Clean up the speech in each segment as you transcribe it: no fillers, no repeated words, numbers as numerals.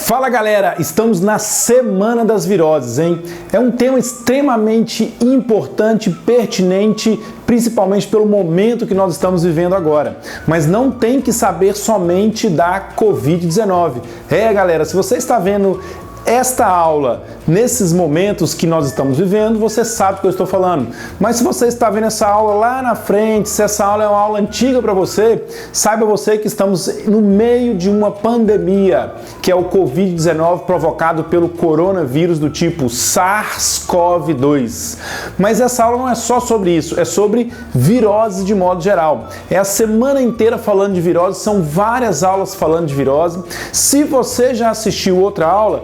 Fala galera, estamos na Semana das Viroses, hein? É um tema extremamente importante, pertinente, principalmente pelo momento que nós estamos vivendo agora. Mas não tem que saber somente da Covid-19. Galera, se você está vendo esta aula nesses momentos que nós estamos vivendo, você sabe o que eu estou falando. Mas se você está vendo essa aula lá na frente, se essa aula é uma aula antiga para você, saiba você que estamos no meio de uma pandemia, que é o Covid-19 provocado pelo coronavírus do tipo SARS-CoV-2. Mas essa aula não é só sobre isso, é sobre virose de modo geral. É a semana inteira falando de virose, são várias aulas falando de virose. Se você já assistiu outra aula,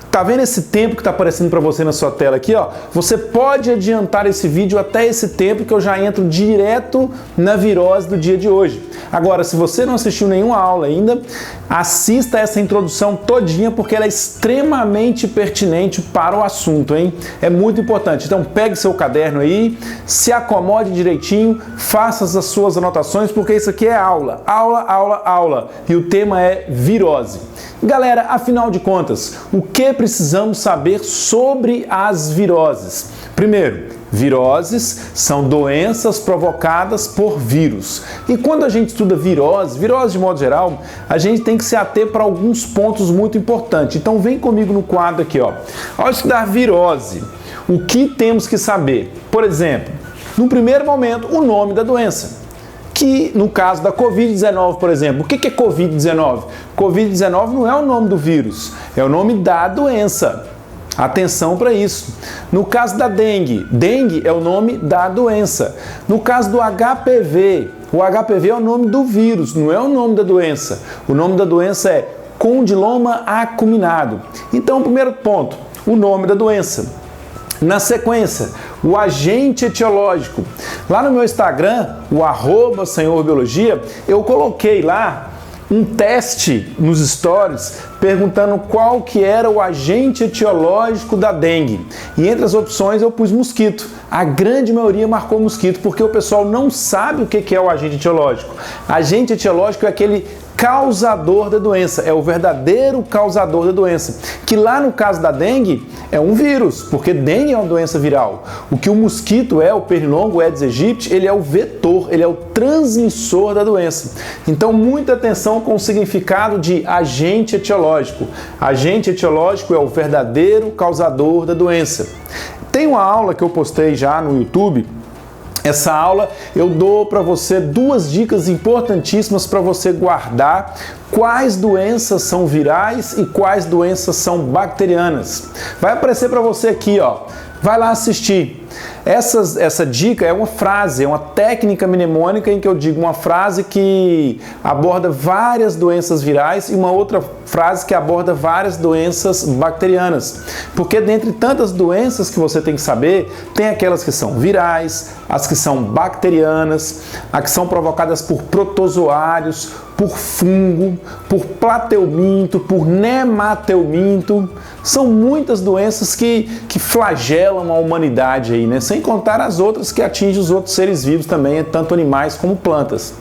tá vendo esse tempo que está aparecendo para você na sua tela aqui, ó? Você pode adiantar esse vídeo até esse tempo que eu já entro direto na virose do dia de hoje. Agora, se você não assistiu nenhuma aula ainda, assista essa introdução todinha porque ela é extremamente pertinente para o assunto, hein? É muito importante. Então, pegue seu caderno aí, se acomode direitinho, faça as suas anotações porque isso aqui é aula. Aula, aula, aula. E o tema é virose. Galera, afinal de contas, o que precisamos saber sobre as viroses? Primeiro, viroses são doenças provocadas por vírus. E quando a gente estuda virose de modo geral, a gente tem que se ater para alguns pontos muito importantes. Então vem comigo no quadro aqui, ó. Ao estudar virose, o que temos que saber? Por exemplo, no primeiro momento, o nome da doença. Que no caso da Covid-19, por exemplo, o que é Covid-19? Covid-19 não é o nome do vírus, é o nome da doença. Atenção para isso. No caso da dengue, dengue é o nome da doença. No caso do HPV, o HPV é o nome do vírus, não é o nome da doença. O nome da doença é condiloma acuminado. Então, primeiro ponto, o nome da doença. Na sequência, o agente etiológico. Lá no meu Instagram, o @senhorbiologia, eu coloquei lá um teste nos stories perguntando qual que era o agente etiológico da dengue. E entre as opções eu pus mosquito. A grande maioria marcou mosquito porque o pessoal não sabe o que é o agente etiológico. Agente etiológico é aquele causador da doença, é o verdadeiro causador da doença, que lá no caso da dengue é um vírus, porque dengue é uma doença viral. O que o mosquito é, o pernilongo, o Aedes aegypti, ele é o vetor, ele é o transmissor da doença. Então muita atenção com o significado de agente etiológico. Agente etiológico é o verdadeiro causador da doença. Tem uma aula que eu postei já no YouTube. Essa aula eu dou para você duas dicas importantíssimas para você guardar quais doenças são virais e quais doenças são bacterianas. Vai aparecer para você aqui, ó. Vai lá assistir. Essa dica é uma frase, é uma técnica mnemônica em que eu digo uma frase que aborda várias doenças virais e uma outra frase que aborda várias doenças bacterianas. Porque dentre tantas doenças que você tem que saber, tem aquelas que são virais, as que são bacterianas, as que são provocadas por protozoários, por fungo, por plateuminto, por nemateuminto. São muitas doenças que flagelam a humanidade aí, né? Sem contar as outras que atingem os outros seres vivos também, tanto animais como plantas.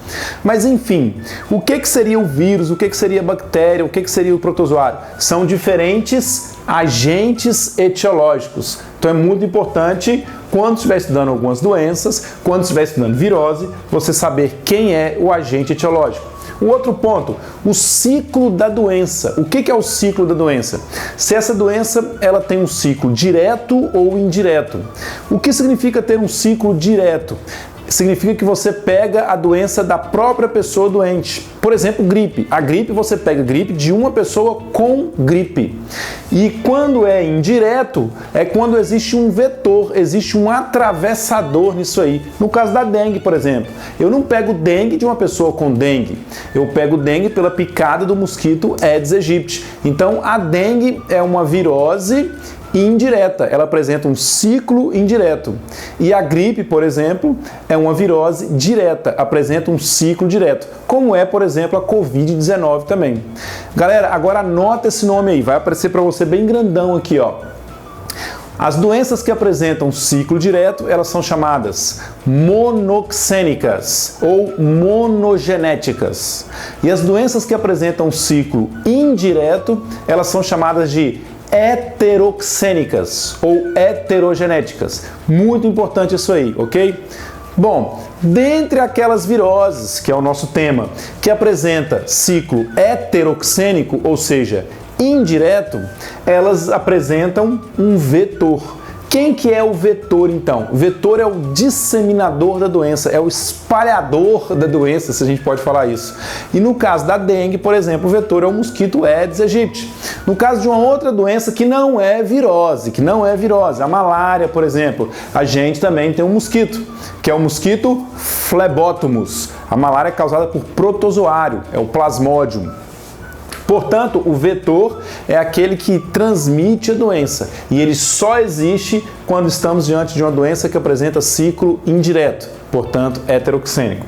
Mas enfim, o que seria o vírus, o que seria a bactéria, o que seria o protozoário? São diferentes agentes etiológicos. Então é muito importante, quando estiver estudando algumas doenças, quando estiver estudando virose, você saber quem é o agente etiológico. O outro ponto, o ciclo da doença. O que é o ciclo da doença? Se essa doença ela tem um ciclo direto ou indireto. O que significa ter um ciclo direto? Significa que você pega a doença da própria pessoa doente. Por exemplo, gripe. A gripe, você pega gripe de uma pessoa com gripe. E quando é indireto, é quando existe um vetor, existe um atravessador nisso aí. No caso da dengue, por exemplo, eu não pego dengue de uma pessoa com dengue. Eu pego dengue pela picada do mosquito Aedes aegypti. Então, a dengue é uma virose indireta, ela apresenta um ciclo indireto. E a gripe, por exemplo, é uma virose direta, apresenta um ciclo direto, como é, por exemplo, a Covid-19 também. Galera, agora anota esse nome aí, vai aparecer para você bem grandão aqui, ó. As doenças que apresentam ciclo direto, elas são chamadas monoxênicas ou monogenéticas. E as doenças que apresentam ciclo indireto, elas são chamadas de heteroxênicas ou heterogenéticas. Muito importante isso aí, ok? Bom, dentre aquelas viroses, que é o nosso tema, que apresenta ciclo heteroxênico, ou seja, indireto, elas apresentam um vetor. Quem que é o vetor, então? O vetor é o disseminador da doença, é o espalhador da doença, se a gente pode falar isso. E no caso da dengue, por exemplo, o vetor é o mosquito Aedes aegypti. No caso de uma outra doença que não é virose, a malária, por exemplo, a gente também tem um mosquito, que é o mosquito Phlebotomus. A malária é causada por protozoário, é o Plasmodium. Portanto, o vetor é aquele que transmite a doença e ele só existe quando estamos diante de uma doença que apresenta ciclo indireto, portanto, heteroxênico.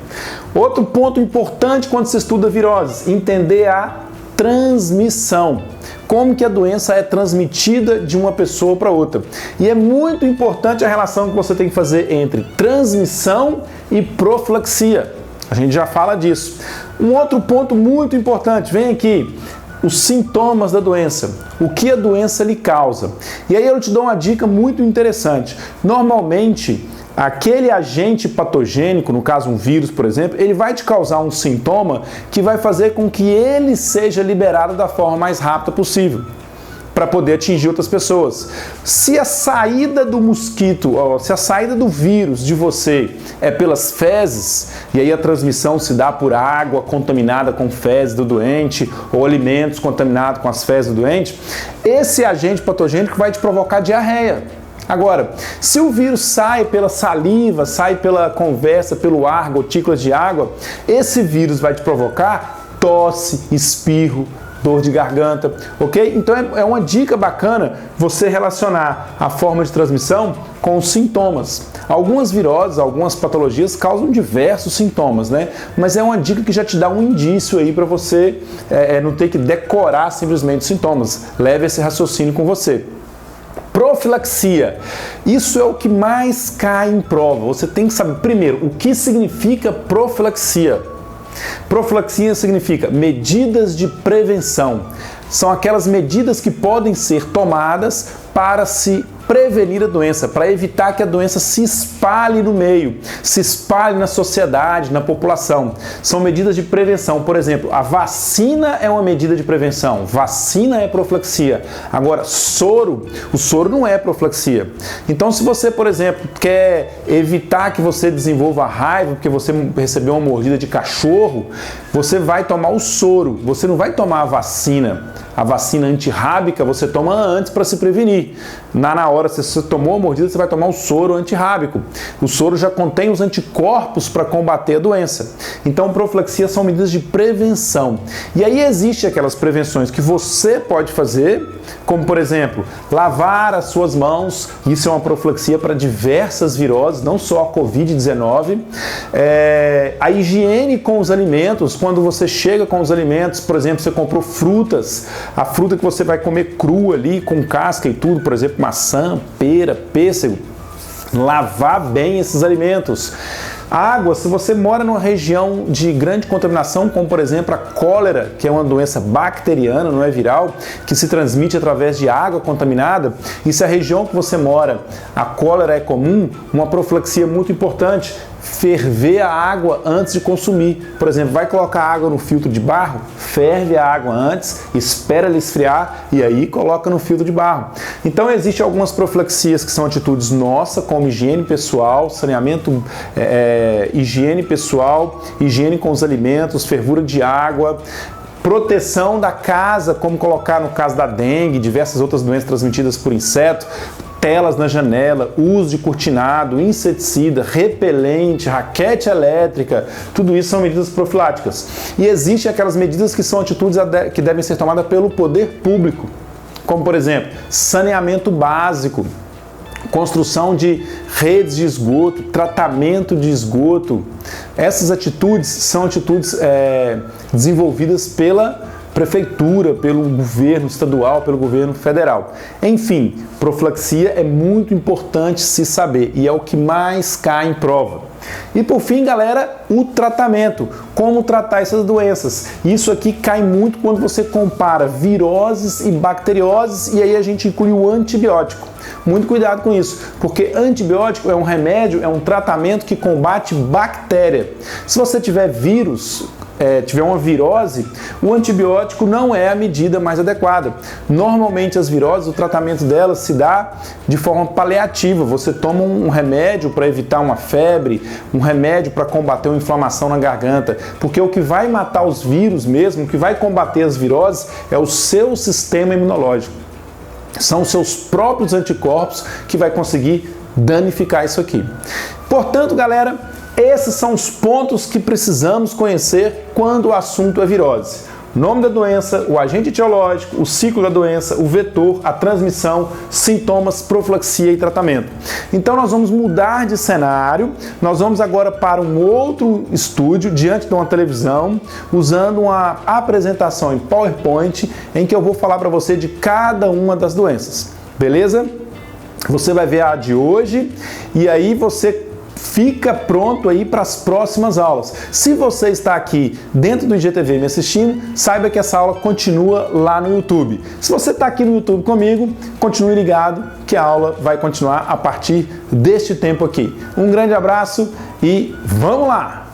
Outro ponto importante quando se estuda viroses, entender a transmissão. Como que a doença é transmitida de uma pessoa para outra. E é muito importante a relação que você tem que fazer entre transmissão e profilaxia. A gente já fala disso. Um outro ponto muito importante, vem aqui, os sintomas da doença, o que a doença lhe causa. E aí eu te dou uma dica muito interessante. Normalmente, aquele agente patogênico, no caso um vírus, por exemplo, ele vai te causar um sintoma que vai fazer com que ele seja liberado da forma mais rápida possível, para poder atingir outras pessoas. Se a saída do mosquito, se a saída do vírus de você é pelas fezes, e aí a transmissão se dá por água contaminada com fezes do doente, ou alimentos contaminados com as fezes do doente, esse agente patogênico vai te provocar diarreia. Agora, se o vírus sai pela saliva, sai pela conversa, pelo ar, gotículas de água, esse vírus vai te provocar tosse, espirro, dor de garganta, ok? Então é uma dica bacana você relacionar a forma de transmissão com os sintomas. Algumas viroses, algumas patologias causam diversos sintomas, né? Mas é uma dica que já te dá um indício aí para você não ter que decorar simplesmente os sintomas. Leve esse raciocínio com você. Profilaxia. Isso é o que mais cai em prova. Você tem que saber, primeiro, o que significa profilaxia. Profilaxia significa medidas de prevenção. São aquelas medidas que podem ser tomadas para se prevenir a doença, para evitar que a doença se espalhe no meio, se espalhe na sociedade, na população. São medidas de prevenção. Por exemplo, a vacina é uma medida de prevenção. Vacina é profilaxia. Agora, o soro não é profilaxia. Então, se você, por exemplo, quer evitar que você desenvolva raiva porque você recebeu uma mordida de cachorro, você vai tomar o soro. Você não vai tomar a vacina. A vacina antirrábica você toma antes para se prevenir. Na hora, se você tomou a mordida, você vai tomar o soro antirrábico. O soro já contém os anticorpos para combater a doença. Então, profilaxia são medidas de prevenção. E aí existem aquelas prevenções que você pode fazer, como, por exemplo, lavar as suas mãos. Isso é uma profilaxia para diversas viroses, não só a Covid-19. A higiene com os alimentos, quando você chega com os alimentos, por exemplo, você comprou frutas, a fruta que você vai comer crua ali, com casca e tudo, por exemplo, maçã, pera, pêssego, lavar bem esses alimentos. Água, se você mora numa região de grande contaminação, como por exemplo a cólera, que é uma doença bacteriana, não é viral, que se transmite através de água contaminada, e se a região que você mora, a cólera é comum, uma profilaxia muito importante, ferver a água antes de consumir. Por exemplo, vai colocar água no filtro de barro, ferve a água antes, espera ela esfriar e aí coloca no filtro de barro. Então existem algumas profilaxias que são atitudes nossas, como higiene pessoal, saneamento, higiene pessoal, higiene com os alimentos, fervura de água, proteção da casa, como colocar no caso da dengue, diversas outras doenças transmitidas por inseto, telas na janela, uso de cortinado, inseticida, repelente, raquete elétrica, tudo isso são medidas profiláticas. E existem aquelas medidas que são atitudes que devem ser tomadas pelo poder público, como por exemplo, saneamento básico, construção de redes de esgoto, tratamento de esgoto. Essas atitudes são atitudes desenvolvidas pela prefeitura, pelo governo estadual, pelo governo federal. Enfim, profilaxia é muito importante se saber e é o que mais cai em prova. E por fim, galera, o tratamento. Como tratar essas doenças? Isso aqui cai muito quando você compara viroses e bacterioses e aí a gente inclui o antibiótico. Muito cuidado com isso, porque antibiótico é um remédio, é um tratamento que combate bactéria. Se você tiver vírus, tiver uma virose, o antibiótico não é a medida mais adequada. Normalmente as viroses, o tratamento delas se dá de forma paliativa. Você toma um remédio para evitar uma febre, um remédio para combater uma inflamação na garganta, porque o que vai matar os vírus mesmo, o que vai combater as viroses é o seu sistema imunológico. São os seus próprios anticorpos que vai conseguir danificar isso aqui. Portanto, galera, esses são os pontos que precisamos conhecer quando o assunto é virose. O nome da doença, o agente etiológico, o ciclo da doença, o vetor, a transmissão, sintomas, profilaxia e tratamento. Então nós vamos mudar de cenário, nós vamos agora para um outro estúdio, diante de uma televisão, usando uma apresentação em PowerPoint, em que eu vou falar para você de cada uma das doenças, beleza? Você vai ver a de hoje e aí você fica pronto aí para as próximas aulas. Se você está aqui dentro do IGTV me assistindo, saiba que essa aula continua lá no YouTube. Se você está aqui no YouTube comigo, continue ligado que a aula vai continuar a partir deste tempo aqui. Um grande abraço e vamos lá!